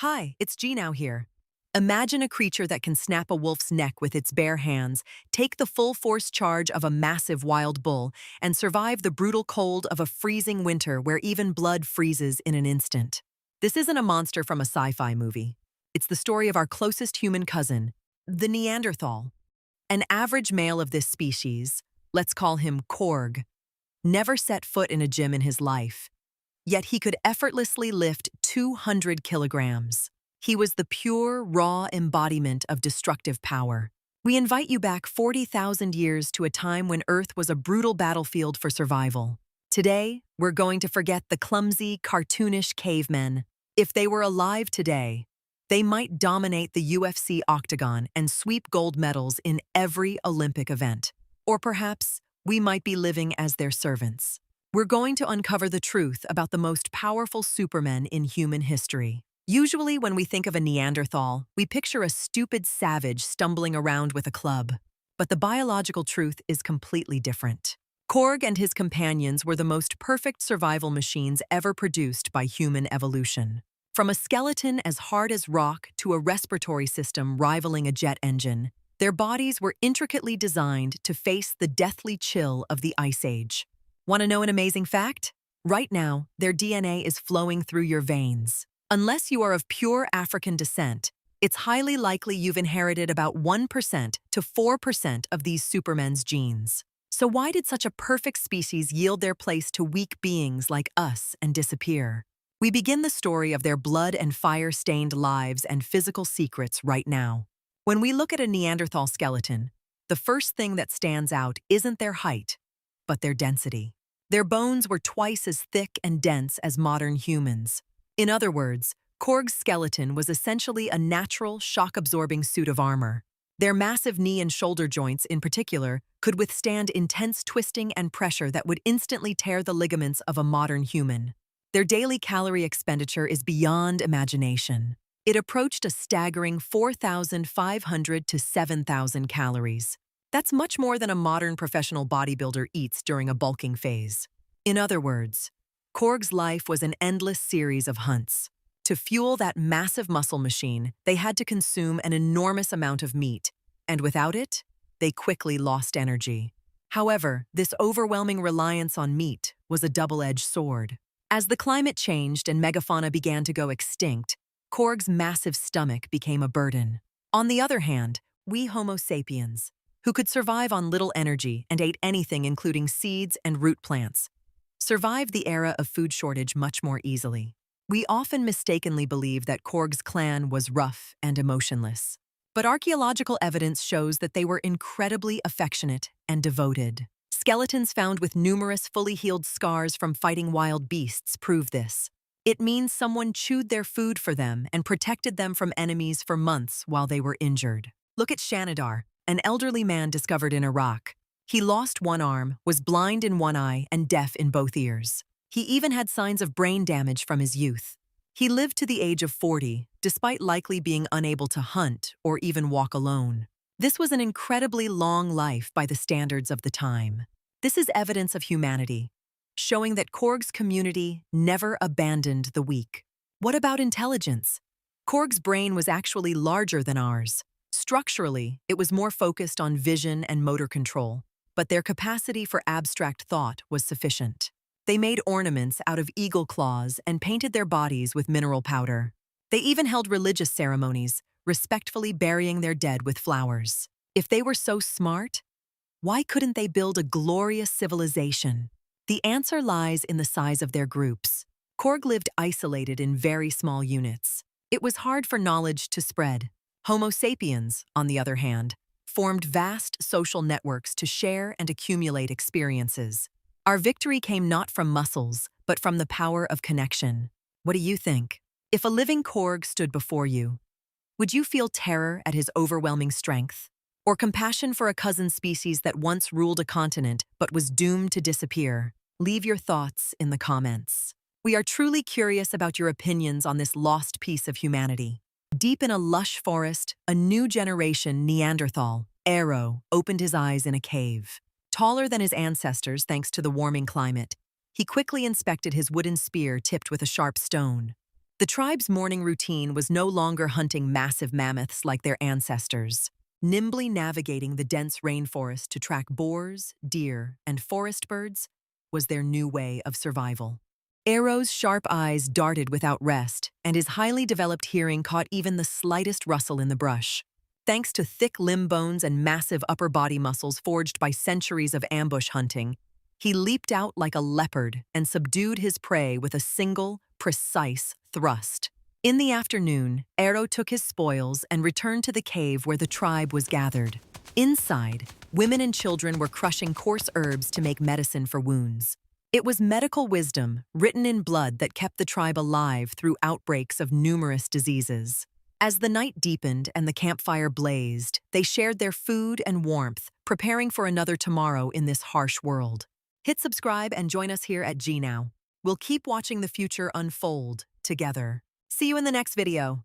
Hi, it's G here. Imagine a creature that can snap a wolf's neck with its bare hands, take the full force charge of a massive wild bull, and survive the brutal cold of a freezing winter where even blood freezes in an instant. This isn't a monster from a sci-fi movie. It's the story of our closest human cousin, the Neanderthal. An average male of this species, let's call him Korg, never set foot in a gym in his life. Yet he could effortlessly lift 200 kilograms. He was the pure, raw embodiment of destructive power. We invite you back 40,000 years to a time when Earth was a brutal battlefield for survival. Today, we're going to forget the clumsy, cartoonish cavemen. If they were alive today, they might dominate the UFC octagon and sweep gold medals in every Olympic event. Or perhaps we might be living as their servants. We're going to uncover the truth about the most powerful supermen in human history. Usually, when we think of a Neanderthal, we picture a stupid savage stumbling around with a club. But the biological truth is completely different. Korg and his companions were the most perfect survival machines ever produced by human evolution. From a skeleton as hard as rock to a respiratory system rivaling a jet engine, their bodies were intricately designed to face the deathly chill of the Ice Age. Want to know an amazing fact? Right now, their DNA is flowing through your veins. Unless you are of pure African descent, it's highly likely you've inherited about 1% to 4% of these supermen's genes. So why did such a perfect species yield their place to weak beings like us and disappear? We begin the story of their blood and fire-stained lives and physical secrets right now. When we look at a Neanderthal skeleton, the first thing that stands out isn't their height, but their density. Their bones were twice as thick and dense as modern humans. In other words, Korg's skeleton was essentially a natural, shock-absorbing suit of armor. Their massive knee and shoulder joints, in particular, could withstand intense twisting and pressure that would instantly tear the ligaments of a modern human. Their daily calorie expenditure is beyond imagination. It approached a staggering 4,500 to 7,000 calories. That's much more than a modern professional bodybuilder eats during a bulking phase. In other words, Korg's life was an endless series of hunts. To fuel that massive muscle machine, they had to consume an enormous amount of meat, and without it, they quickly lost energy. However, this overwhelming reliance on meat was a double-edged sword. As the climate changed and megafauna began to go extinct, Korg's massive stomach became a burden. On the other hand, we Homo sapiens, who could survive on little energy and ate anything including seeds and root plants, survived the era of food shortage much more easily. We often mistakenly believe that Korg's clan was rough and emotionless. But archaeological evidence shows that they were incredibly affectionate and devoted. Skeletons found with numerous fully healed scars from fighting wild beasts prove this. It means someone chewed their food for them and protected them from enemies for months while they were injured. Look at Shanidar, an elderly man discovered in Iraq. He lost one arm, was blind in one eye, and deaf in both ears. He even had signs of brain damage from his youth. He lived to the age of 40, despite likely being unable to hunt or even walk alone. This was an incredibly long life by the standards of the time. This is evidence of humanity, showing that Korg's community never abandoned the weak. What about intelligence? Korg's brain was actually larger than ours. Structurally, it was more focused on vision and motor control, but their capacity for abstract thought was sufficient. They made ornaments out of eagle claws and painted their bodies with mineral powder. They even held religious ceremonies, respectfully burying their dead with flowers. If they were so smart, why couldn't they build a glorious civilization? The answer lies in the size of their groups. Korg lived isolated in very small units. It was hard for knowledge to spread. Homo sapiens, on the other hand, formed vast social networks to share and accumulate experiences. Our victory came not from muscles, but from the power of connection. What do you think? If a living Korg stood before you, would you feel terror at his overwhelming strength? Or compassion for a cousin species that once ruled a continent but was doomed to disappear? Leave your thoughts in the comments. We are truly curious about your opinions on this lost piece of humanity. Deep in a lush forest, a new generation Neanderthal, Arrow, opened his eyes in a cave. Taller than his ancestors thanks to the warming climate, he quickly inspected his wooden spear tipped with a sharp stone. The The tribe's morning routine was no longer hunting massive mammoths like their ancestors. Nimbly navigating the dense rainforest to track boars, deer, and forest birds was their new way of survival. Arrow's sharp eyes darted without rest, and his highly developed hearing caught even the slightest rustle in the brush. Thanks to thick limb bones and massive upper body muscles forged by centuries of ambush hunting, he leaped out like a leopard and subdued his prey with a single, precise thrust. In the afternoon, Arrow took his spoils and returned to the cave where the tribe was gathered. Inside, women and children were crushing coarse herbs to make medicine for wounds. It was medical wisdom, written in blood, that kept the tribe alive through outbreaks of numerous diseases. As the night deepened and the campfire blazed, they shared their food and warmth, preparing for another tomorrow in this harsh world. Hit subscribe and join us here at G Now. We'll keep watching the future unfold together. See you in the next video.